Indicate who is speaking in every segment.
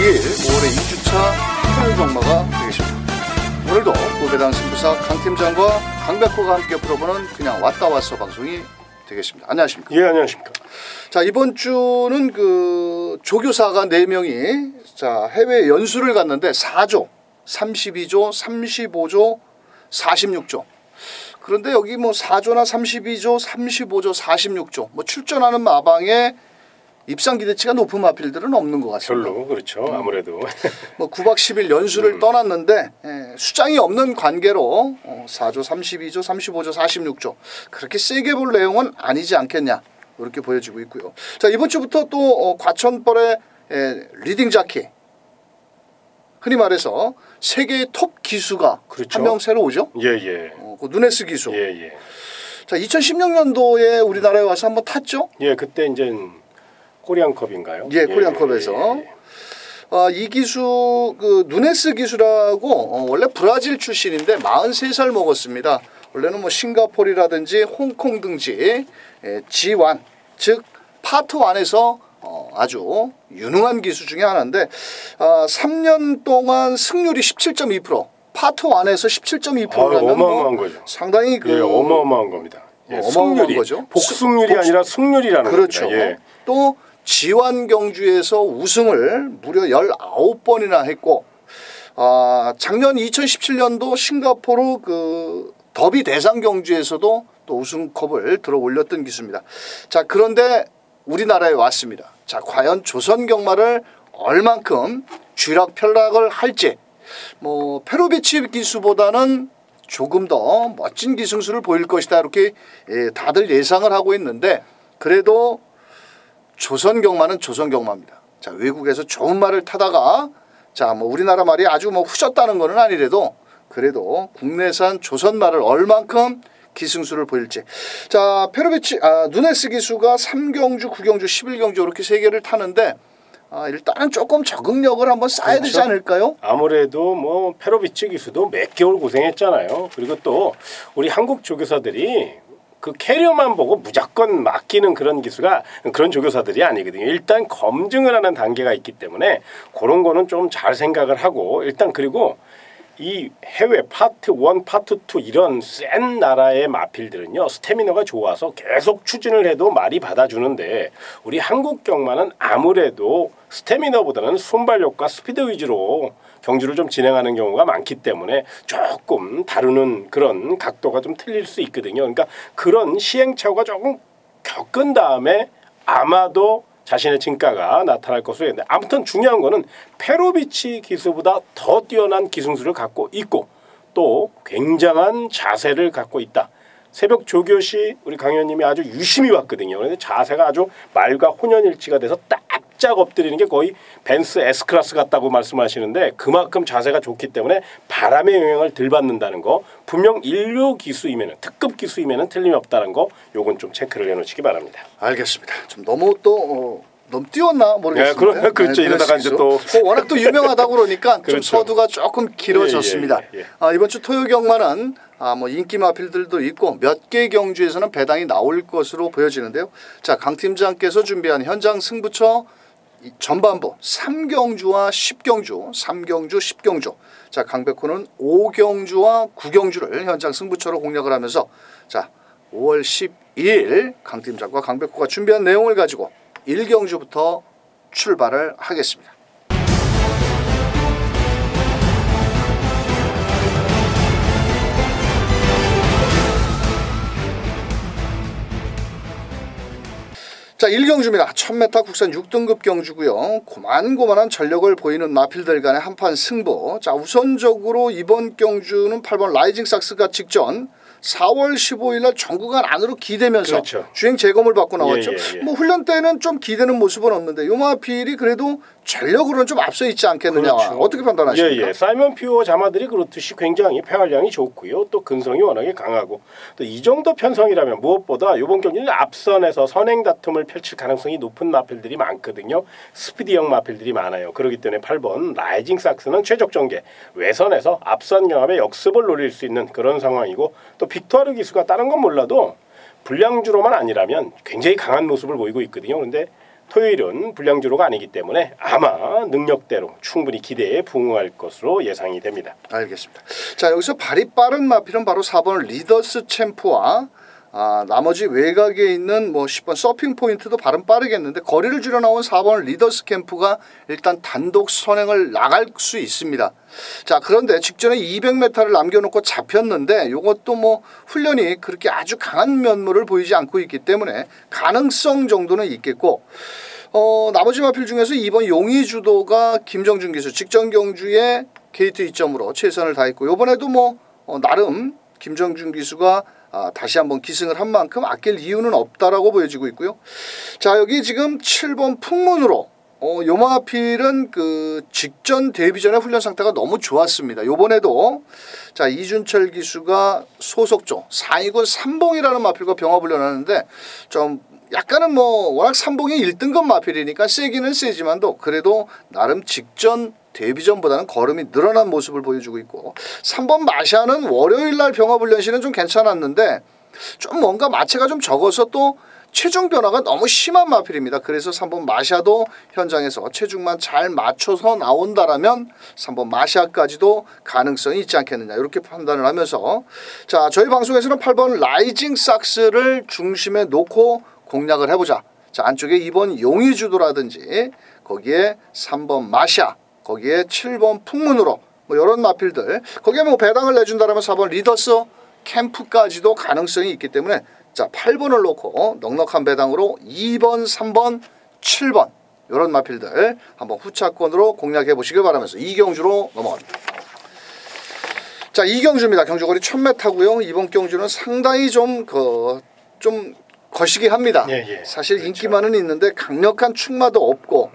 Speaker 1: 2일 5월의 2주차 토요일 경마가 되겠습니다. 오늘도 고배당 승부사 강 팀장과 강백호가 함께 풀어보는 그냥 왔다 왔어 방송이 되겠습니다. 안녕하십니까?
Speaker 2: 예, 안녕하십니까?
Speaker 1: 자, 이번 주는 그 조교사가 4명이 자 해외 연수를 갔는데 4조, 32조, 35조, 46조. 그런데 여기 뭐 4조나 32조, 35조, 46조 뭐 출전하는 마방에 입상 기대치가 높은 마필들은 없는 것 같습니다.
Speaker 2: 별로 그렇죠. 아무래도
Speaker 1: 뭐 9박 10일 연수를 떠났는데 수장이 없는 관계로 4조, 32조, 35조, 46조 그렇게 세게 볼 내용은 아니지 않겠냐 이렇게 보여지고 있고요. 자, 이번 주부터 또 과천벌의 리딩 자키 흔히 말해서 세계의 톱 기수가
Speaker 2: 그렇죠.
Speaker 1: 한 명 새로 오죠.
Speaker 2: 예예.
Speaker 1: 그 누네스 기수.
Speaker 2: 예예.
Speaker 1: 자, 2016년도에 우리나라에 와서 한번 탔죠.
Speaker 2: 예, 그때 이제 코리안컵인가요?
Speaker 1: 예, 코리안컵에서. 이 기수 그 누네스 기수라고 원래 브라질 출신인데 43살 먹었습니다. 원래는 뭐 싱가포르라든지 홍콩 등지 G1 즉 파트 1에서 아주 유능한 기수 중에 하나인데 3년 동안 승률이 17.2% 파트 1에서 17.2%라면
Speaker 2: 어마어마한 거죠.
Speaker 1: 상당히 그
Speaker 2: 어마어마한 겁니다. 예,
Speaker 1: 어마어마한 거죠.
Speaker 2: 복승률이 아니라 승률이라는
Speaker 1: 그렇죠.
Speaker 2: 겁니다. 예.
Speaker 1: 또 G1 경주에서 우승을 무려 19번이나 했고 작년 2017년도 싱가포르 그 더비 대상 경주에서도 또 우승컵을 들어 올렸던 기수입니다. 자, 그런데 우리나라에 왔습니다. 자, 과연 조선 경마를 얼만큼 쥐락펴락을 할지 뭐 페로비치 기수보다는 조금 더 멋진 기승수를 보일 것이다 이렇게 다들 예상을 하고 있는데 그래도 조선 경마는 조선 경마입니다. 자, 외국에서 좋은 말을 타다가 자, 뭐 우리나라 말이 아주 뭐 후졌다는 거는 아니래도 그래도 국내산 조선 말을 얼만큼 기승수를 보일지. 자, 페로비치 누네스 기수가 3경주, 9경주, 11경주 이렇게 3개를 타는데 일단은 조금 적응력을 한번 쌓아야 되지 않을까요?
Speaker 2: 아무래도 뭐 페로비치 기수도 몇 개월 고생했잖아요. 그리고 또 우리 한국 조교사들이 그 캐리어만 보고 무조건 맡기는 그런 기수가 그런 조교사들이 아니거든요. 일단 검증을 하는 단계가 있기 때문에 그런 거는 좀 잘 생각을 하고 일단 그리고 이 해외 파트 1, 파트 2 이런 센 나라의 마필들은요. 스태미너가 좋아서 계속 추진을 해도 말이 받아주는데 우리 한국 경마는 아무래도 스태미너보다는 순발력과 스피드 위주로 경주를 좀 진행하는 경우가 많기 때문에 조금 다루는 그런 각도가 좀 틀릴 수 있거든요. 그러니까 그런 시행착오가 조금 겪은 다음에 아마도 자신의 진가가 나타날 것으로 했는데 아무튼 중요한 거는 페로비치 기수보다 더 뛰어난 기승수를 갖고 있고 또 굉장한 자세를 갖고 있다. 새벽 조교시 우리 강 의원님이 아주 유심히 봤거든요. 그런데 자세가 아주 말과 혼연일치가 돼서 딱 엎드리는 게 거의 벤츠 S클래스 같다고 말씀하시는데 그만큼 자세가 좋기 때문에 바람의 영향을 덜 받는다는 거 분명 인류 기수이면 특급 기수이면 틀림이 없다는 거 요건 좀 체크를 해놓으시기 바랍니다.
Speaker 1: 알겠습니다. 좀 너무 또 너무 띄웠나 모르겠습니다.
Speaker 2: 네, 그렇죠. 이러다가 이제 또
Speaker 1: 워낙 또 유명하다고 그러니까
Speaker 2: 그렇죠.
Speaker 1: 좀 서두가 조금 길어졌습니다.
Speaker 2: 예.
Speaker 1: 이번 주 토요 경마는 뭐 인기 마필들도 있고 몇 개 경주에서는 배당이 나올 것으로 보여지는데요. 자, 강 팀장께서 준비한 현장 승부처 전반부 3경주와 10경주, 3경주, 10경주. 자, 강백호는 5경주와 9경주를 현장 승부처로 공략을 하면서 자, 5월 12일 강 팀장과 강백호가 준비한 내용을 가지고 1경주부터 출발을 하겠습니다. 자, 1경주입니다. 1000m 국산 6등급 경주고요. 고만고만한 전력을 보이는 마필들 간의 한판 승부. 자, 우선적으로 이번 경주는 8번 라이징 삭스가 직전 4월 15일 날 전국안 안으로 기대면서
Speaker 2: 그렇죠.
Speaker 1: 주행 재검을 받고 나왔죠.
Speaker 2: 예.
Speaker 1: 뭐 훈련 때는 좀 기대는 모습은 없는데 요 마필이 그래도 전력으로는 좀 앞서 있지 않겠느냐.
Speaker 2: 그렇죠.
Speaker 1: 어떻게 판단하십니까?
Speaker 2: 예. 사이먼 퓨어 자마들이 그렇듯이 굉장히 폐활량이 좋고요. 또 근성이 워낙에 강하고 또 이 정도 편성이라면 무엇보다 이번 경기는 앞선에서 선행 다툼을 펼칠 가능성이 높은 마필들이 많거든요. 스피디형 마필들이 많아요. 그렇기 때문에 8번 라이징 삭스는 최적 전개 외선에서 앞선 경합의 역습을 노릴 수 있는 그런 상황이고 또 빅토르 기수가 다른 건 몰라도 불량주로만 아니라면 굉장히 강한 모습을 보이고 있거든요. 그런데 토요일은 불량주로가 아니기 때문에 아마 능력대로 충분히 기대에 부응할 것으로 예상이 됩니다.
Speaker 1: 알겠습니다. 자, 여기서 발이 빠른 마필은 바로 4번 리더스 챔프와 나머지 외곽에 있는 뭐 10번 서핑 포인트도 발은 빠르겠는데 거리를 줄여 나온 4번 리더스 캠프가 일단 단독 선행을 나갈 수 있습니다. 자, 그런데 직전에 200m를 남겨놓고 잡혔는데 이것도 뭐 훈련이 그렇게 아주 강한 면모를 보이지 않고 있기 때문에 가능성 정도는 있겠고, 나머지 마필 중에서 2번 용의주도가 김정준 기수 직전 경주의 게이트 2점으로 최선을 다했고, 이번에도 뭐 나름 김정준 기수가 다시 한번 기승을 한 만큼 아낄 이유는 없다라고 보여지고 있고요. 자, 여기 지금 7번 풍문으로 요 마필은 그 직전 데뷔 전에 훈련 상태가 너무 좋았습니다. 요번에도 자, 이준철 기수가 소속조 4위군 삼봉이라는 마필과 병합훈련하는데 좀 약간은 뭐 워낙 삼봉이 1등급 마필이니까 세기는 세지만도 그래도 나름 직전 데뷔전보다는 걸음이 늘어난 모습을 보여주고 있고, 3번 마샤는 월요일날 병합훈련 시는 좀 괜찮았는데 좀 뭔가 마체가 좀 적어서 또 체중 변화가 너무 심한 마필입니다. 그래서 3번 마샤도 현장에서 체중만 잘 맞춰서 나온다라면 3번 마샤까지도 가능성이 있지 않겠느냐 이렇게 판단을 하면서, 자, 저희 방송에서는 8번 라이징 삭스를 중심에 놓고 공략을 해보자. 자, 안쪽에 2번 용의주도라든지 거기에 3번 마샤, 거기에 7번 풍문으로 뭐 이런 마필들, 거기에 뭐 배당을 내준다면 4번 리더스 캠프까지도 가능성이 있기 때문에 자, 8번을 놓고 넉넉한 배당으로 2번, 3번, 7번 이런 마필들 한번 후차권으로 공략해 보시길 바라면서 이경주로 넘어갑니다. 자, 이경주입니다. 경주거리 1000m고요. 이번 경주는 상당히 좀 거시기 합니다.
Speaker 2: 예.
Speaker 1: 사실
Speaker 2: 그렇죠.
Speaker 1: 인기만은 있는데 강력한 충마도 없고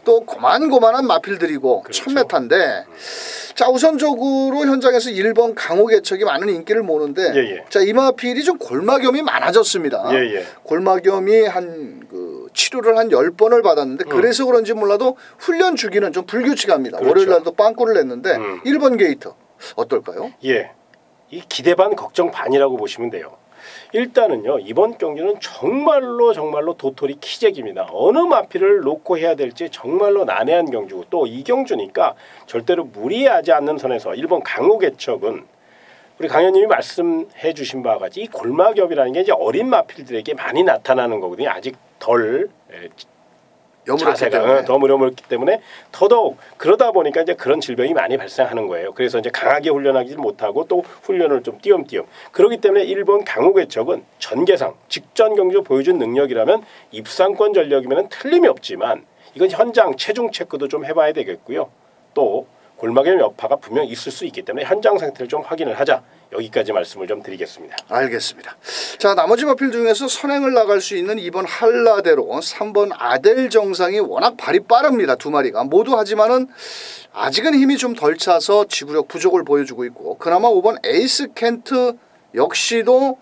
Speaker 1: 또 고만고만한 마필들이고
Speaker 2: 그렇죠.
Speaker 1: 1000m인데 자, 우선적으로 현장에서 1번 강호개척이 많은 인기를 모는데 자, 이 마필이 좀 골마겸이 많아졌습니다. 골마겸이 치료를 한 10번을 받았는데 그래서 그런지 몰라도 훈련 주기는 좀 불규칙합니다.
Speaker 2: 그렇죠.
Speaker 1: 월요일 날도 빵꾸를 냈는데 1번 게이트 어떨까요?
Speaker 2: 예, 이 기대 반 걱정 반이라고 보시면 돼요. 일단은요, 이번 경기는 정말로 도토리 키재기입니다. 어느 마필을 놓고 해야 될지 정말로 난해한 경주고, 또 이 경주니까 절대로 무리하지 않는 선에서 1번 강호개척은 우리 강현님이 말씀해 주신 바와 같이 이 골마겹이라는 게 이제 어린 마필들에게 많이 나타나는 거거든요. 아직 덜 자세가 더 무렴했기 때문에 더더욱 그러다 보니까 이제 그런 질병이 많이 발생하는 거예요. 그래서 이제 강하게 훈련하지 못하고 또 훈련을 좀 띄엄띄엄. 그렇기 때문에 1번 강호개척은 전개상 직전 경주 보여준 능력이라면 입상권 전력이면 틀림이 없지만 이건 현장 체중 체크도 좀 해봐야 되겠고요. 또 골마겸 여파가 분명 있을 수 있기 때문에 현장 상태를 좀 확인을 하자. 여기까지 말씀을 좀 드리겠습니다.
Speaker 1: 알겠습니다. 자, 나머지 마필 중에서 선행을 나갈 수 있는 2번 한라대로 3번 아델 정상이 워낙 발이 빠릅니다. 두 마리가 모두. 하지만은 아직은 힘이 좀 덜 차서 지구력 부족을 보여주고 있고, 그나마 5번 에이스 켄트 역시도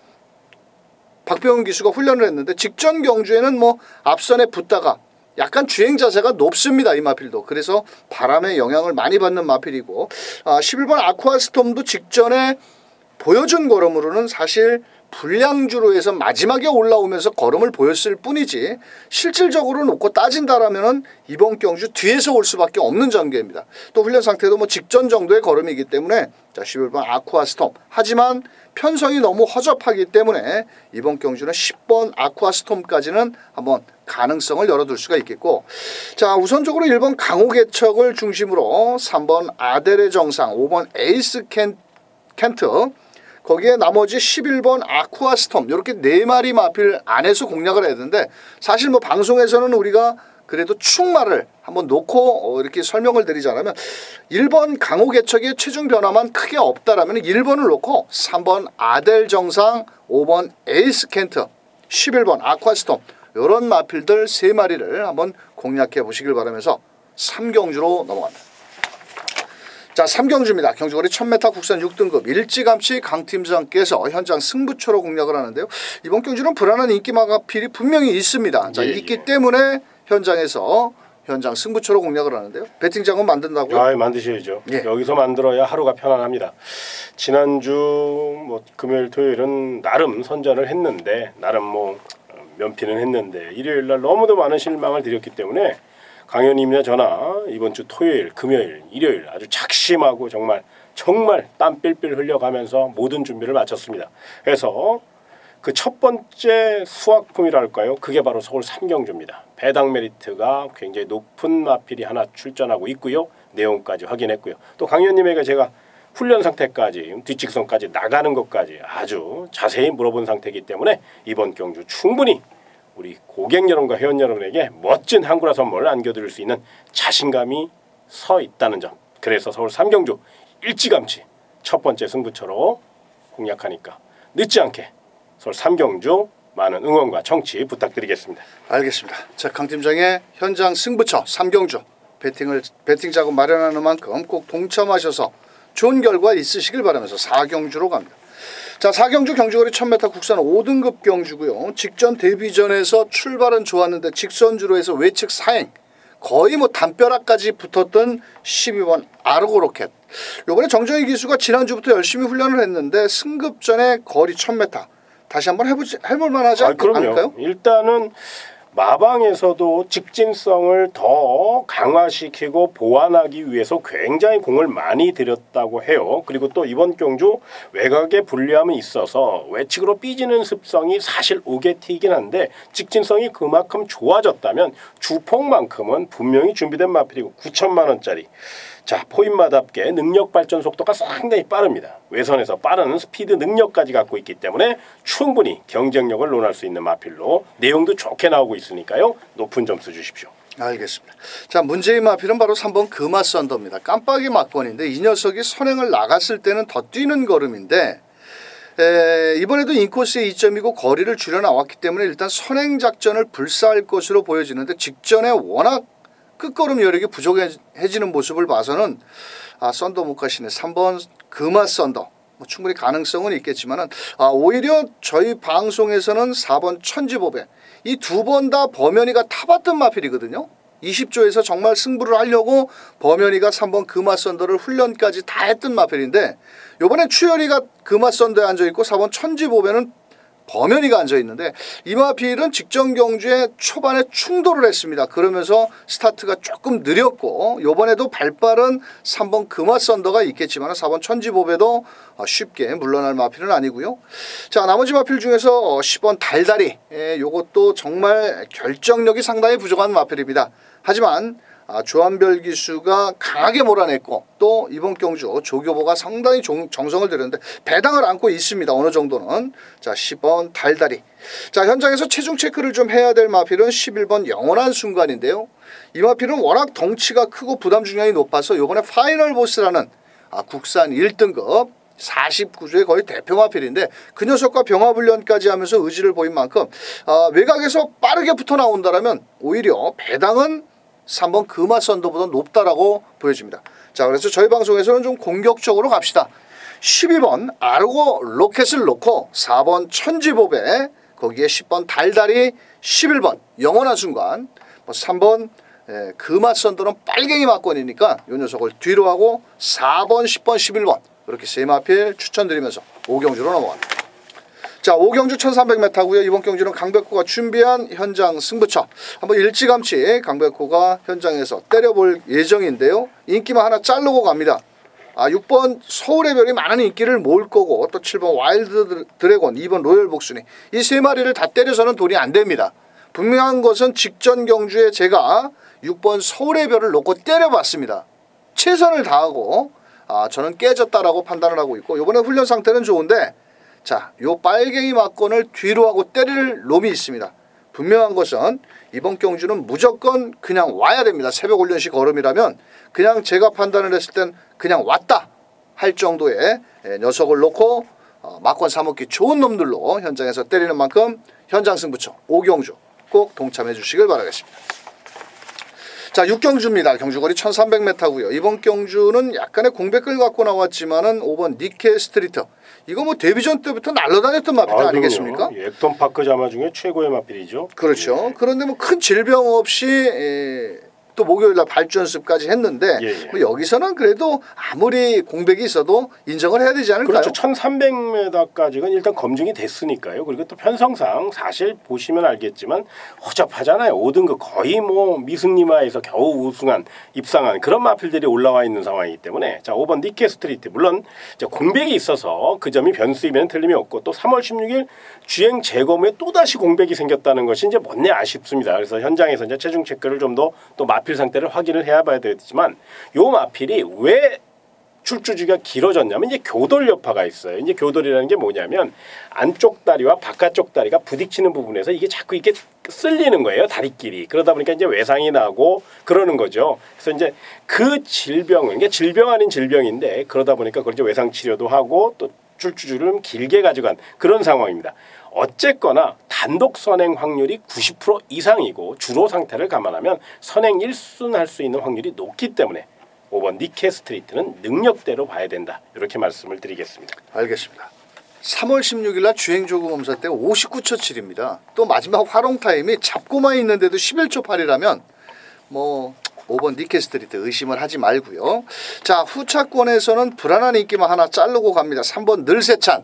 Speaker 1: 박병훈 기수가 훈련을 했는데 직전 경주에는 뭐 앞선에 붙다가 약간 주행 자세가 높습니다. 이 마필도. 그래서 바람의 영향을 많이 받는 마필이고, 11번 아쿠아스톰도 직전에 보여준 걸음으로는 사실 불량주로 해서 마지막에 올라오면서 걸음을 보였을 뿐이지 실질적으로 놓고 따진다라면은 이번 경주 뒤에서 올 수밖에 없는 전개입니다. 또 훈련 상태도 뭐 직전 정도의 걸음이기 때문에 자, 11번 아쿠아스톰. 하지만 편성이 너무 허접하기 때문에 이번 경주는 10번 아쿠아스톰까지는 한번 가능성을 열어둘 수가 있겠고, 자, 우선적으로 1번 강호개척을 중심으로 3번 아델의 정상, 5번 에이스 켄트, 거기에 나머지 11번 아쿠아스톰 이렇게 4마리 마필 안에서 공략을 해야 되는데, 사실 뭐 방송에서는 우리가 그래도 충마를 한번 놓고 이렇게 설명을 드리자면 1번 강호개척의 체중 변화만 크게 없다라면 1번을 놓고 3번 아델 정상, 5번 에이스 켄트, 11번 아쿠아스톰 이런 마필들 3마리를 한번 공략해 보시길 바라면서 3경주로 넘어갑니다. 자, 3경주입니다. 경주거리 1000m 국산 6등급 일찌감치 강팀장께서 현장 승부처로 공략을 하는데요. 이번 경주는 불안한 인기 마필이 분명히 있습니다. 자, 있기 때문에 현장에서 현장 승부처로 공략을 하는데요. 배팅장은 만든다고요?
Speaker 2: 만드셔야죠. 여기서 만들어야 하루가 편안합니다. 지난주 뭐 금요일 토요일은 나름 선전을 했는데 나름 뭐 면피는 했는데 일요일 날 너무도 많은 실망을 드렸기 때문에 강연님이나 저나 이번 주 토요일, 금요일, 일요일 아주 작심하고 정말 땀 삘삘 흘려가면서 모든 준비를 마쳤습니다. 그래서 그 첫 번째 수확품이랄까요? 그게 바로 서울 삼경주입니다. 배당 메리트가 굉장히 높은 마필이 하나 출전하고 있고요. 내용까지 확인했고요. 또 강연님에게 제가 훈련 상태까지 뒷직선까지 나가는 것까지 아주 자세히 물어본 상태이기 때문에 이번 경주 충분히 우리 고객 여러분과 회원 여러분에게 멋진 한구라 선물을 안겨드릴 수 있는 자신감이 서 있다는 점. 그래서 서울 삼경주 일찌감치 첫 번째 승부처로 공략하니까 늦지 않게 서울 삼경주 많은 응원과 청취 부탁드리겠습니다.
Speaker 1: 알겠습니다. 자, 강 팀장의 현장 승부처 삼경주 배팅 작업 마련하는 만큼 꼭 동참하셔서 좋은 결과 있으시길 바라면서 4경주로 갑니다. 자, 4경주 경주거리 1000m 국산 5등급 경주고요. 직전 데뷔전에서 출발은 좋았는데 직선주로 해서 외측 사행 거의 뭐 담벼락까지 붙었던 12번 아르고 로켓. 요번에 정정희 기수가 지난주부터 열심히 훈련을 했는데 승급 전에 거리 1000m 다시 한번 해볼 만하지 않을까요?
Speaker 2: 일단은 마방에서도 직진성을 더 강화시키고 보완하기 위해서 굉장히 공을 많이 들였다고 해요. 그리고 또 이번 경주 외곽에 불리함이 있어서 외측으로 삐지는 습성이 사실 오게티이긴 한데 직진성이 그만큼 좋아졌다면 주폭만큼은 분명히 준비된 마필이고 9천만 원짜리. 자, 포인마답게 능력 발전 속도가 상당히 빠릅니다. 외선에서 빠른 스피드 능력까지 갖고 있기 때문에 충분히 경쟁력을 논할 수 있는 마필로 내용도 좋게 나오고 있으니까요. 높은 점수 주십시오.
Speaker 1: 알겠습니다. 자, 문제의 마필은 바로 3번 금화 썬더입니다. 깜빡이 막건인데 이 녀석이 선행을 나갔을 때는 더 뛰는 걸음인데 이번에도 인코스의 2점이고 거리를 줄여 나왔기 때문에 일단 선행 작전을 불사할 것으로 보여지는데 직전에 워낙 끝걸음 여력이 부족해지는 모습을 봐서는 썬더 못 가시네. 3번 금화 썬더 뭐 충분히 가능성은 있겠지만은 오히려 저희 방송에서는 4번 천지보배 이 두 번 다 범현이가 타봤던 마필이거든요. 20조에서 정말 승부를 하려고 범현이가 3번 금화 썬더를 훈련까지 다 했던 마필인데 이번엔 추열이가 금화 썬더에 앉아있고 4번 천지보배는 범현이가 앉아있는데 이 마필은 직전 경주에 초반에 충돌을 했습니다. 그러면서 스타트가 조금 느렸고 이번에도 발빠른 3번 금화 썬더가 있겠지만 4번 천지보배도 쉽게 물러날 마필은 아니고요. 자, 나머지 마필 중에서 10번 달다리 이것도 정말 결정력이 상당히 부족한 마필입니다. 하지만 조한별 기수가 강하게 몰아냈고 또 이번 경주 조교보가 상당히 정성을 들였는데 배당을 안고 있습니다. 어느 정도는. 자, 10번 달다리. 자, 현장에서 체중 체크를 좀 해야 될 마필은 11번 영원한 순간인데요. 이 마필은 워낙 덩치가 크고 부담 중량이 높아서 이번에 파이널 보스라는 국산 1등급 49조의 거의 대표 마필인데 그 녀석과 병합훈련까지 하면서 의지를 보인 만큼 외곽에서 빠르게 붙어 나온다라면 오히려 배당은 3번 금화 썬더보다 높다라고 보여집니다. 자, 그래서 저희 방송에서는 좀 공격적으로 갑시다. 12번 아르고 로켓을 놓고 4번 천지보배 거기에 10번 달다리 11번 영원한 순간 3번 금화 썬더는 빨갱이 막건이니까 이 녀석을 뒤로 하고 4번 10번 11번 이렇게 세 마필 추천드리면서 5경주로 넘어갑니다. 자, 5경주 1300m고요. 이번 경주는 강백호가 준비한 현장 승부처. 한번 일찌감치 강백호가 현장에서 때려볼 예정인데요. 인기만 하나 자르고 갑니다. 6번 서울의 별이 많은 인기를 모을 거고 또 7번 와일드 드래곤, 2번 로열 복순이 이 세 마리를 다 때려서는 돈이 안 됩니다. 분명한 것은 직전 경주에 제가 6번 서울의 별을 놓고 때려봤습니다. 최선을 다하고 저는 깨졌다라고 판단을 하고 있고 이번에 훈련 상태는 좋은데 자, 요 빨갱이 막건을 뒤로 하고 때릴 놈이 있습니다. 분명한 것은 이번 경주는 무조건 그냥 와야 됩니다. 새벽 훈련식 걸음이라면 그냥 제가 판단을 했을 땐 그냥 왔다 할 정도의 녀석을 놓고 막건 사먹기 좋은 놈들로 현장에서 때리는 만큼 현장 승부처 5경주 꼭 동참해 주시길 바라겠습니다. 자, 6경주입니다. 경주거리 1300m고요. 이번 경주는 약간의 공백을 갖고 나왔지만은 5번 니케 스트리트. 이거 뭐 데뷔전 때부터 날아다녔던 마필 아니겠습니까?
Speaker 2: 액톤 파크 자마 중에 최고의 마필이죠.
Speaker 1: 그렇죠. 그런데 뭐 큰 질병 없이 또 목요일날 발주 연습까지 했는데 뭐 여기서는 그래도 아무리 공백이 있어도 인정을 해야 되지 않을까요?
Speaker 2: 그렇죠. 1300m까지는 일단 검증이 됐으니까요. 그리고 또 편성상 사실 보시면 알겠지만 허접하잖아요. 5등급 거의 뭐 미승리마에서 겨우 입상한 그런 마필들이 올라와 있는 상황이기 때문에 자 5번 니케 스트리트 물론 공백이 있어서 그 점이 변수이면 틀림이 없고 또 3월 16일 주행 재검 후에 또다시 공백이 생겼다는 것이 이제 못내 아쉽습니다. 그래서 현장에서 이제 체중 체크를 좀 더 또 마필 상태를 확인을 해야 봐야 되지만 요 마필이 왜 출주주기가 길어졌냐면 이제 교돌 여파가 있어요. 이제 교돌이라는 게 뭐냐면 안쪽 다리와 바깥쪽 다리가 부딪히는 부분에서 이게 자꾸 이렇게 쓸리는 거예요. 다리끼리. 그러다 보니까 이제 외상이 나고 그러는 거죠. 그래서 이제 그 질병은 이게 질병 아닌 질병인데 그러다 보니까 그걸 이제 외상 치료도 하고 또 출주주를 길게 가져간 그런 상황입니다. 어쨌거나 단독 선행 확률이 90% 이상이고 주로 상태를 감안하면 선행 1순 할 수 있는 확률이 높기 때문에 5번 니케 스트리트는 능력대로 봐야 된다. 이렇게 말씀을 드리겠습니다.
Speaker 1: 알겠습니다. 3월 16일 날 주행조금 검사 때 59초 7입니다. 또 마지막 활용 타임이 잡고만 있는데도 11초 8이라면 뭐 5번 니케 스트리트 의심을 하지 말고요. 자 후차권에서는 불안한 인기만 하나 자르고 갑니다. 3번 늘세찬.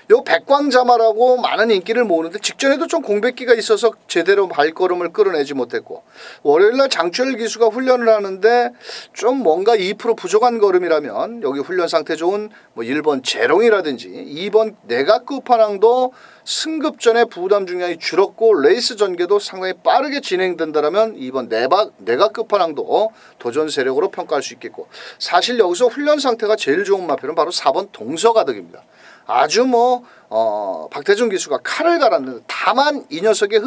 Speaker 1: 요 백광자마라고 많은 인기를 모으는데 직전에도 좀 공백기가 있어서 제대로 발걸음을 끌어내지 못했고 월요일날 장추열 기수가 훈련을 하는데 좀 뭔가 2% 부족한 걸음이라면 여기 훈련 상태 좋은 뭐 1번 재롱이라든지 2번 내각 끝판왕도 승급 전에 부담 중량이 줄었고 레이스 전개도 상당히 빠르게 진행된다면 2번 내각 끝판왕도 도전 세력으로 평가할 수 있겠고 사실 여기서 훈련 상태가 제일 좋은 마표는 바로 4번 동서가득입니다. 아주 뭐 박태준 기수가 칼을 갈았는데 다만 이 녀석의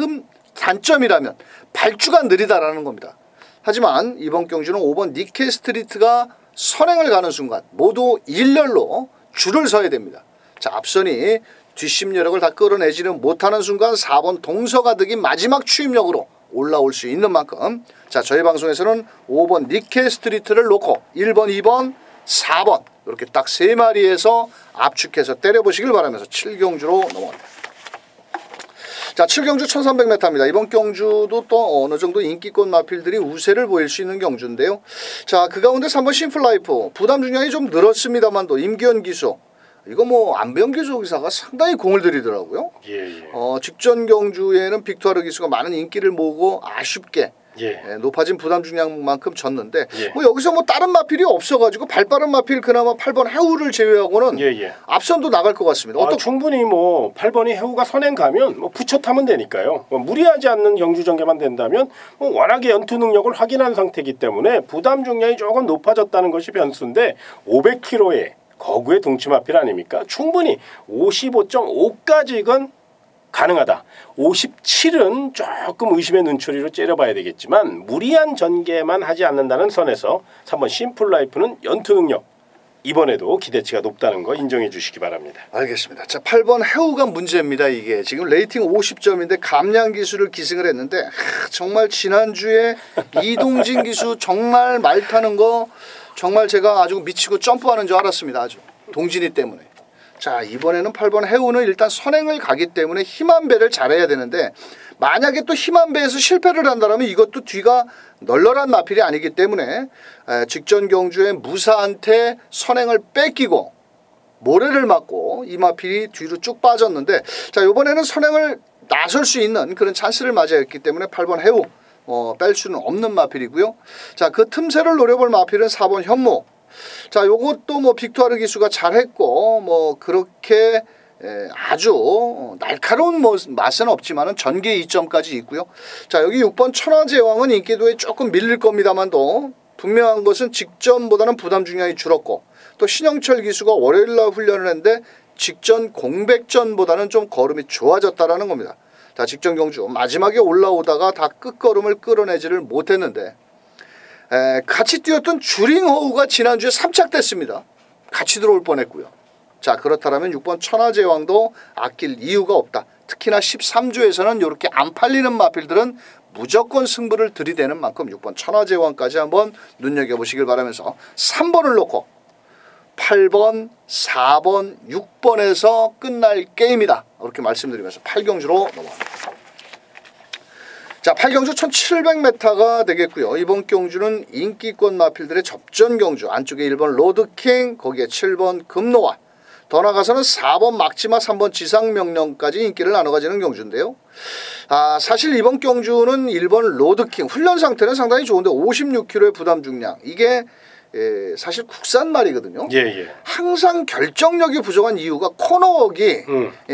Speaker 1: 단점이라면 발주가 느리다라는 겁니다. 하지만 이번 경주는 5번 니케 스트리트가 선행을 가는 순간 모두 일렬로 줄을 서야 됩니다. 자 앞선이 뒷심여력을 다 끌어내지는 못하는 순간 4번 동서가득이 마지막 추임력으로 올라올 수 있는 만큼 자 저희 방송에서는 5번 니케 스트리트를 놓고 1번, 2번, 4번 이렇게 딱 3마리에서 압축해서 때려보시길 바라면서 7경주로 넘어갑니다. 자 7경주 1300m입니다. 이번 경주도 또 어느 정도 인기권 마필들이 우세를 보일 수 있는 경주인데요. 자 그 가운데 3번 심플라이프 부담 중량이 좀 늘었습니다만도 임기현 기수 이거 뭐 안병규 조기사가 상당히 공을 들이더라고요. 직전 경주에는 빅투아르 기수가 많은 인기를 모으고 아쉽게 높아진 부담 중량만큼 졌는데 뭐 여기서 뭐 다른 마필이 없어가지고 발빠른 마필 그나마 8번 해우를 제외하고는 앞선도 나갈 것 같습니다.
Speaker 2: 충분히 뭐 8번이 해우가 선행 가면 뭐 붙여 타면 되니까요. 뭐 무리하지 않는 경주 전개만 된다면 뭐 워낙에 연투 능력을 확인한 상태이기 때문에 부담 중량이 조금 높아졌다는 것이 변수인데 500km에 거구의 동치 마필 아닙니까? 충분히 55.5까지는 가능하다. 57은 조금 의심의 눈초리로 째려봐야 되겠지만 무리한 전개만 하지 않는다는 선에서 3번 심플라이프는 연투 능력 이번에도 기대치가 높다는 거 인정해 주시기 바랍니다.
Speaker 1: 알겠습니다. 자 8번 해우가 문제입니다. 이게 지금 레이팅 50점인데 감량 기수를 기승을 했는데 정말 지난주에 이동진 기수 정말 말 타는 거 정말 제가 아주 미치고 점프하는 줄 알았습니다. 아주 동진이 때문에. 자 이번에는 8번 해우는 일단 선행을 가기 때문에 힘한 배를 잘해야 되는데 만약에 또 힘한 배에서 실패를 한다면 이것도 뒤가 널널한 마필이 아니기 때문에 직전 경주에 무사한테 선행을 뺏기고 모래를 맞고 이 마필이 뒤로 쭉 빠졌는데 자 이번에는 선행을 나설 수 있는 그런 찬스를 맞이했기 때문에 8번 해우 뺄 수는 없는 마필이고요. 자 그 틈새를 노려볼 마필은 4번 현무. 자 요것도 뭐 빅투아르 기수가 잘했고 뭐 그렇게 아주 날카로운 맛은 없지만은 전개 2점까지 있고요. 자 여기 6번 천하제왕은 인기도에 조금 밀릴 겁니다만도 분명한 것은 직전보다는 부담 중량이 줄었고 또 신영철 기수가 월요일날 훈련을 했는데 직전 공백전보다는 좀 걸음이 좋아졌다라는 겁니다. 자 직전 경주 마지막에 올라오다가 다 끝걸음을 끌어내지를 못했는데 같이 뛰었던 주링호우가 지난주에 3착됐습니다. 같이 들어올 뻔했고요. 자 그렇다면 6번 천하제왕도 아낄 이유가 없다. 특히나 13주에서는 이렇게 안 팔리는 마필들은 무조건 승부를 들이대는 만큼 6번 천하제왕까지 한번 눈여겨보시길 바라면서 3번을 놓고 8번, 4번, 6번에서 끝날 게임이다. 이렇게 말씀드리면서 8경주로 넘어갑니다. 자, 8경주 1700m가 되겠고요. 이번 경주는 인기권 마필들의 접전 경주. 안쪽에 1번 로드킹, 거기에 7번 금노아. 더 나가서는 4번 막지마, 3번 지상명령까지 인기를 나눠가지는 경주인데요. 사실 이번 경주는 1번 로드킹 훈련 상태는 상당히 좋은데 56kg의 부담 중량. 이게 사실 국산 말이거든요.
Speaker 2: 예.
Speaker 1: 항상 결정력이 부족한 이유가 코너웍이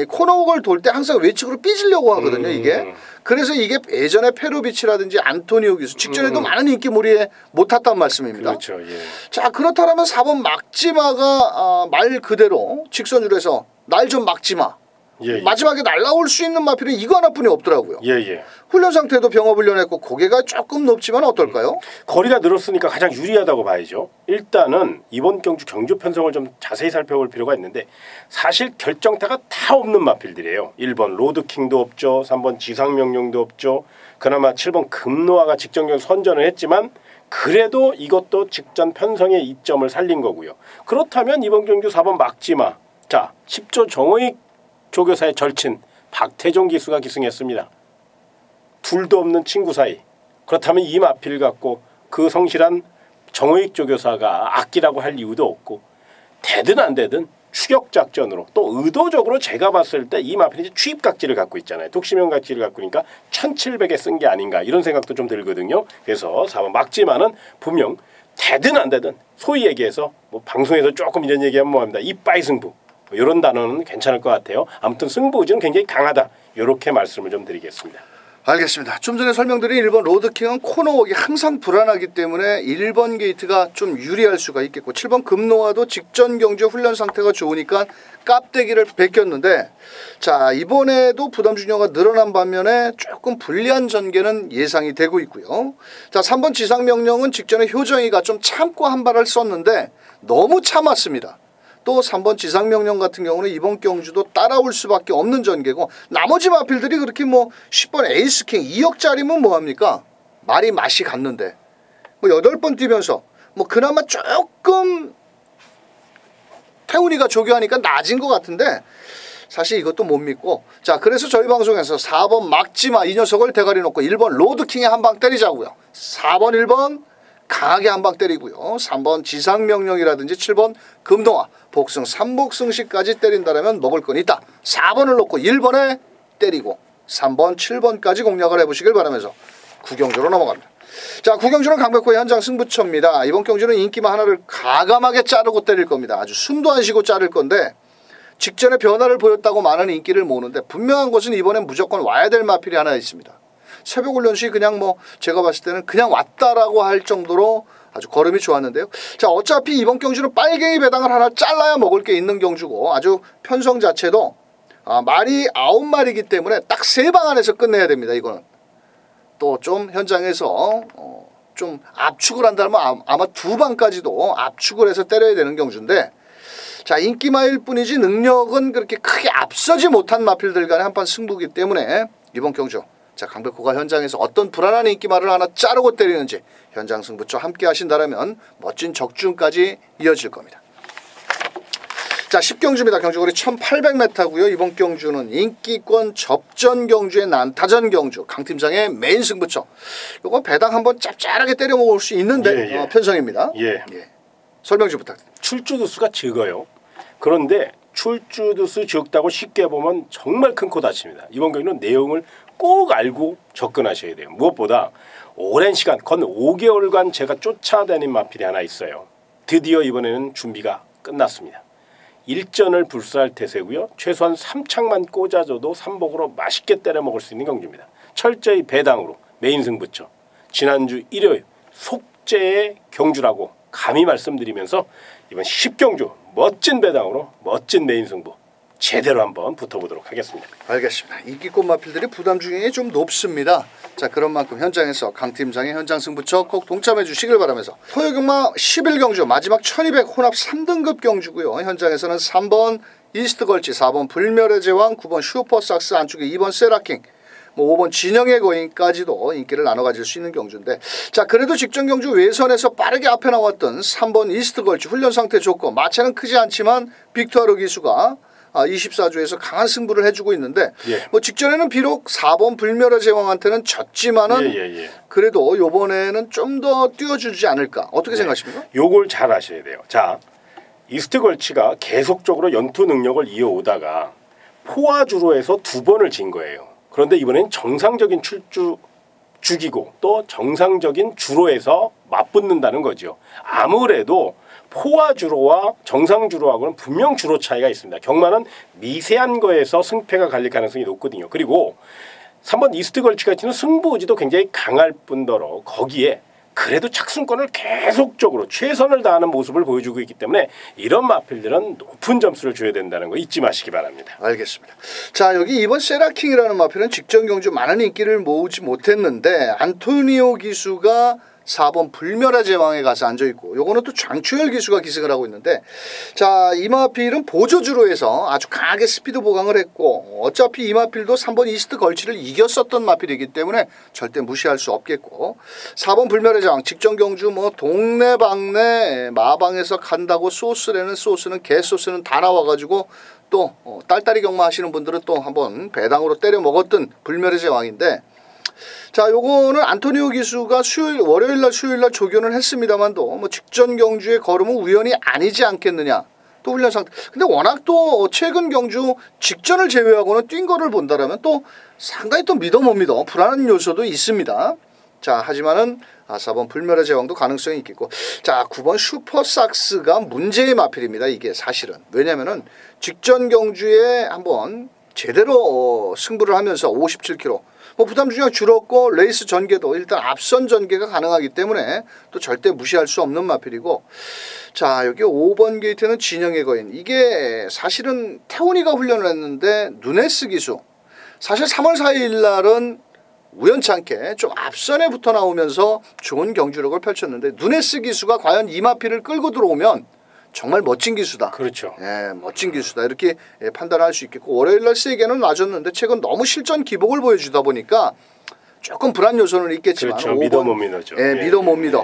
Speaker 1: 코너웍을 돌 때 항상 외측으로 삐지려고 하거든요. 이게. 그래서 이게 예전에 페로비치라든지 안토니오 기수 직전에도 많은 인기몰이에 못 탔단 말씀입니다.
Speaker 2: 그렇죠. 예.
Speaker 1: 자, 그렇다면 4번 막지마가 말 그대로 직선줄에서 날 좀 막지마.
Speaker 2: 예.
Speaker 1: 마지막에 날라올 수 있는 마필은 이거 하나뿐이 없더라고요.
Speaker 2: 예.
Speaker 1: 훈련 상태도 병업 훈련했고 고개가 조금 높지만 어떨까요?
Speaker 2: 거리가 늘었으니까 가장 유리하다고 봐야죠. 일단은 이번 경주 경주 편성을 좀 자세히 살펴볼 필요가 있는데 사실 결정타가 다 없는 마필들이에요. 1번 로드킹도 없죠. 3번 지상명령도 없죠. 그나마 7번 금노아가 직전경 선전을 했지만 그래도 이것도 직전 편성의 이점을 살린 거고요. 그렇다면 이번 경주 4번 막지마. 자, 10조 정의익 조교사의 절친 박태종 기수가 기승했습니다. 둘도 없는 친구 사이. 그렇다면 이 마필 갖고 그 성실한 정의익 조교사가 아끼라고 할 이유도 없고 되든 안 되든 추격 작전으로 또 의도적으로 제가 봤을 때 이 마필이 추입 각지를 갖고 있잖아요. 독시명 각지를 갖고 있으니까 1700에 쓴 게 아닌가 이런 생각도 좀 들거든요. 그래서 4번 막지마는 분명 되든 안 되든 소위 얘기해서 뭐 방송에서 조금 이런 얘기하면 뭐합니다. 이빠이 승부. 이런 단어는 괜찮을 것 같아요. 아무튼 승부 의지는 굉장히 강하다. 이렇게 말씀을 좀 드리겠습니다.
Speaker 1: 알겠습니다. 좀 전에 설명드린 1번 로드킹은 코너웍이 항상 불안하기 때문에 1번 게이트가 좀 유리할 수가 있겠고 7번 금노아도 직전 경주 훈련 상태가 좋으니까 깝대기를 베꼈는데 자, 이번에도 부담 중량가 늘어난 반면에 조금 불리한 전개는 예상이 되고 있고요. 자, 3번 지상명령은 직전에 효정이가 좀 참고 한 발을 썼는데 너무 참았습니다. 또 3번 지상명령 같은 경우는 이번 경주도 따라올 수밖에 없는 전개고 나머지 마필들이 그렇게 뭐 10번 에이스킹 2억짜리면 뭐합니까? 말이 맛이 갔는데 뭐 8번 뛰면서 뭐 그나마 조금 태훈이가 조교하니까 낮은 것 같은데 사실 이것도 못 믿고 자, 그래서 저희 방송에서 4번 막지마 이 녀석을 대가리 놓고 1번 로드킹에 한 방 때리자고요. 4번 1번 강하게 한 방 때리고요. 3번 지상명령이라든지 7번 금동아 복승 3복승시까지 때린다면 먹을 건 있다. 4번을 놓고 1번에 때리고 3번 7번까지 공략을 해보시길 바라면서 구경주로 넘어갑니다. 자, 구경주는 강백호의 현장 승부처입니다. 이번 경주는 인기마 하나를 가감하게 자르고 때릴 겁니다. 아주 숨도 안 쉬고 자를 건데 직전에 변화를 보였다고 많은 인기를 모으는데 분명한 것은 이번엔 무조건 와야 될 마필이 하나 있습니다. 새벽 훈련 시 그냥 뭐 제가 봤을 때는 그냥 왔다라고 할 정도로 아주 걸음이 좋았는데요. 자, 어차피 이번 경주는 빨갱이 배당을 하나 잘라야 먹을 게 있는 경주고 아주 편성 자체도 말이 9마리이기 때문에 딱 3방 안에서 끝내야 됩니다. 이거는 또 좀 현장에서 좀 압축을 한다면 아마 2방까지도 압축을 해서 때려야 되는 경주인데 자, 인기마일 뿐이지 능력은 그렇게 크게 앞서지 못한 마필들 간의 한판 승부이기 때문에 이번 경주 자, 강백호가 현장에서 어떤 불안한 인기말을 하나 자르고 때리는지 현장 승부처 함께 하신다면 멋진 적중까지 이어질 겁니다. 자, 10경주입니다. 경주거리 1800m고요. 이번 경주는 인기권 접전 경주의 난타전 경주 강팀장의 메인 승부처. 요거 배당 한번 짭짤하게 때려 먹을 수 있는데 편성입니다. 설명 좀 부탁드립니다.
Speaker 2: 출주두수가 적어요. 그런데 출주두수 적다고 쉽게 보면 정말 큰 코 다칩니다. 이번 경기는 내용을 꼭 알고 접근하셔야 돼요. 무엇보다 오랜 시간, 건 5개월간 제가 쫓아다닌 마필이 하나 있어요. 드디어 이번에는 준비가 끝났습니다. 일전을 불사할 태세고요. 최소한 3창만 꽂아줘도 삼복으로 맛있게 때려 먹을 수 있는 경기입니다. 철저히 배당으로 메인 승부처. 지난주 일요일 속죄의 경주라고 감히 말씀드리면서 이번 10경주 멋진 배당으로 멋진 메인 승부 제대로 한번 붙어보도록 하겠습니다.
Speaker 1: 알겠습니다. 인기권 마필들이 부담 중량이 좀 높습니다. 자, 그런 만큼 현장에서 강팀장의 현장 승부처 꼭 동참해 주시길 바라면서 토요경마 11경주 마지막 1200 혼합 3등급 경주고요. 현장에서는 3번 이스트 걸치, 4번 불멸의 제왕, 9번 슈퍼삭스 안쪽에 2번 세라킹, 5번 진영의 거인까지도 인기를 나눠 가질 수 있는 경주인데 자, 그래도 직전 경주 외선에서 빠르게 앞에 나왔던 3번 이스트 걸치 훈련 상태 좋고 마차는 크지 않지만 빅투아르 기수가 24조에서 강한 승부를 해주고 있는데
Speaker 2: 예.
Speaker 1: 뭐 직전에는 비록 4번 불멸의 제왕한테는 졌지만은 그래도 이번에는 좀 더 뛰어주지 않을까 어떻게 생각하십니까?
Speaker 2: 요걸 잘 아셔야 돼요. 자, 이스트 걸치가 계속적으로 연투 능력을 이어오다가 포화주로에서 2번을 진 거예요. 그런데 이번엔 정상적인 주기고 또 정상적인 주로에서 맞붙는다는 거죠. 아무래도 포화주로와 정상주로하고는 분명 주로 차이가 있습니다. 경마는 미세한 거에서 승패가 갈릴 가능성이 높거든요. 그리고 3번 이스트 걸치 같은 승부의지도 굉장히 강할 뿐더러 거기에 그래도 착순권을 계속적으로 최선을 다하는 모습을 보여주고 있기 때문에 이런 마필들은 높은 점수를 줘야 된다는 거 잊지 마시기 바랍니다.
Speaker 1: 알겠습니다. 자, 여기 이번 세라킹이라는 마필은 직전 경주 많은 인기를 모으지 못했는데 안토니오 기수가 4번 불멸의 제왕에 가서 앉아있고 요거는 또 장추열 기수가 기승을 하고 있는데 자, 이 마필은 보조주로 해서 아주 강하게 스피드 보강을 했고 어차피 이 마필도 3번 이스트 걸치를 이겼었던 마필이기 때문에 절대 무시할 수 없겠고 4번 불멸의 제왕 직전 경주 뭐 동네방네 마방에서 간다고 소스라는 소스는 개소스는 다 나와가지고 또 딸딸이 경마 하시는 분들은 또 한번 배당으로 때려 먹었던 불멸의 제왕인데 자, 요거는 안토니오 기수가 월요일날 수요일날 조견을 했습니다만도 뭐 직전 경주의 걸음은 우연이 아니지 않겠느냐. 또 훈련 상태. 근데 워낙 또 최근 경주 직전을 제외하고는 뛴 거를 본다라면 또 상당히 또 믿어 못 믿어 불안한 요소도 있습니다. 자, 하지만은 4번 불멸의 제왕도 가능성이 있겠고 자, 9번 슈퍼삭스가 문제의 마필입니다. 이게 사실은 왜냐면은 직전 경주에 한번 제대로 승부를 하면서 57km 뭐 부담 중량 줄었고 레이스 전개도 일단 앞선 전개가 가능하기 때문에 또 절대 무시할 수 없는 마필이고 자, 여기 5번 게이트는 진영의 거인 이게 사실은 태훈이가 훈련을 했는데 누네스 기수 사실 3월 4일 날은 우연찮게 좀 앞선에 붙어 나오면서 좋은 경주력을 펼쳤는데 누네스 기수가 과연 이 마필을 끌고 들어오면 정말 멋진 기수다.
Speaker 2: 그렇죠.
Speaker 1: 예, 멋진 기수다. 이렇게 판단할 수 있겠고 월요일날 세게는 놔줬는데 최근 너무 실전 기복을 보여주다 보니까 조금 불안 요소는 있겠지만
Speaker 2: 그렇죠. 믿어 못 믿어죠.
Speaker 1: 예, 믿어 못 믿어.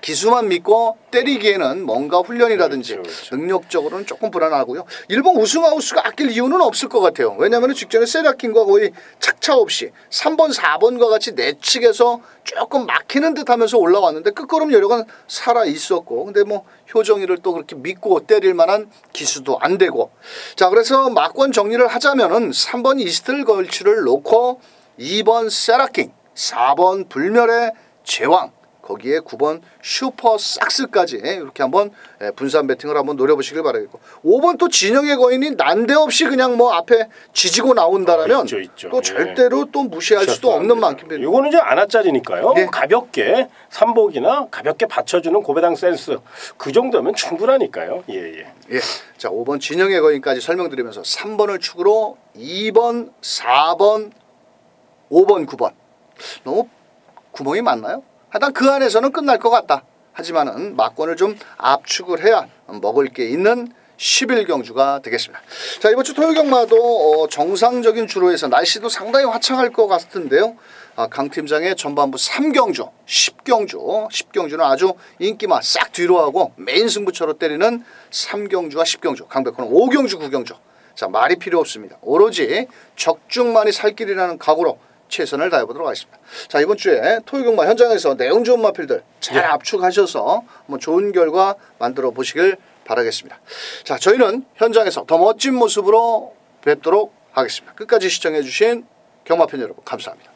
Speaker 1: 기수만 믿고 때리기에는 뭔가 훈련이라든지
Speaker 2: 그렇죠.
Speaker 1: 능력적으로는 조금 불안하고요. 1번 우승하우스가 아낄 이유는 없을 것 같아요. 왜냐하면 직전에 세라킹과 거의 착차 없이 3번 4번과 같이 내측에서 조금 막히는 듯 하면서 올라왔는데 끝걸음 여력은 살아 있었고 근데 뭐 효정이를 또 그렇게 믿고 때릴 만한 기수도 안 되고 자, 그래서 막권 정리를 하자면은 3번 이스트 걸치를 놓고 2번 세라킹 4번 불멸의 제왕 거기에 9번 슈퍼삭스까지 이렇게 한번 분산 배팅을 한번 노려보시길 바라겠고 5번 또 진영의 거인이 난데없이 그냥 뭐 앞에 지지고 나온다라면
Speaker 2: 있죠.
Speaker 1: 또 절대로 또 무시할 수도 없는 만큼입니다.
Speaker 2: 이거는 이제 안아짜리니까요. 가볍게 삼복이나 가볍게 받쳐주는 고배당 센스 그 정도면 충분하니까요. 예.
Speaker 1: 자, 5번 진영의 거인까지 설명드리면서 3번을 축으로 2번, 4번, 5번, 9번 너무 구멍이 많나요? 하여튼 그 안에서는 끝날 것 같다. 하지만은 막권을 좀 압축을 해야 먹을 게 있는 11경주가 되겠습니다. 자, 이번 주 토요 경마도 정상적인 주로에서 날씨도 상당히 화창할 것 같은데요. 강 팀장의 전반부 3경주, 10경주는 아주 인기만 싹 뒤로 하고 메인 승부처로 때리는 3경주와 10경주, 강백호는 5경주, 9경주. 자, 말이 필요 없습니다. 오로지 적중만이 살 길이라는 각오로 최선을 다해보도록 하겠습니다. 자, 이번 주에 토요경마 현장에서 내용 좋은 마필들 잘 압축하셔서 한번 좋은 결과 만들어 보시길 바라겠습니다. 자, 저희는 현장에서 더 멋진 모습으로 뵙도록 하겠습니다. 끝까지 시청해 주신 경마팬 여러분 감사합니다.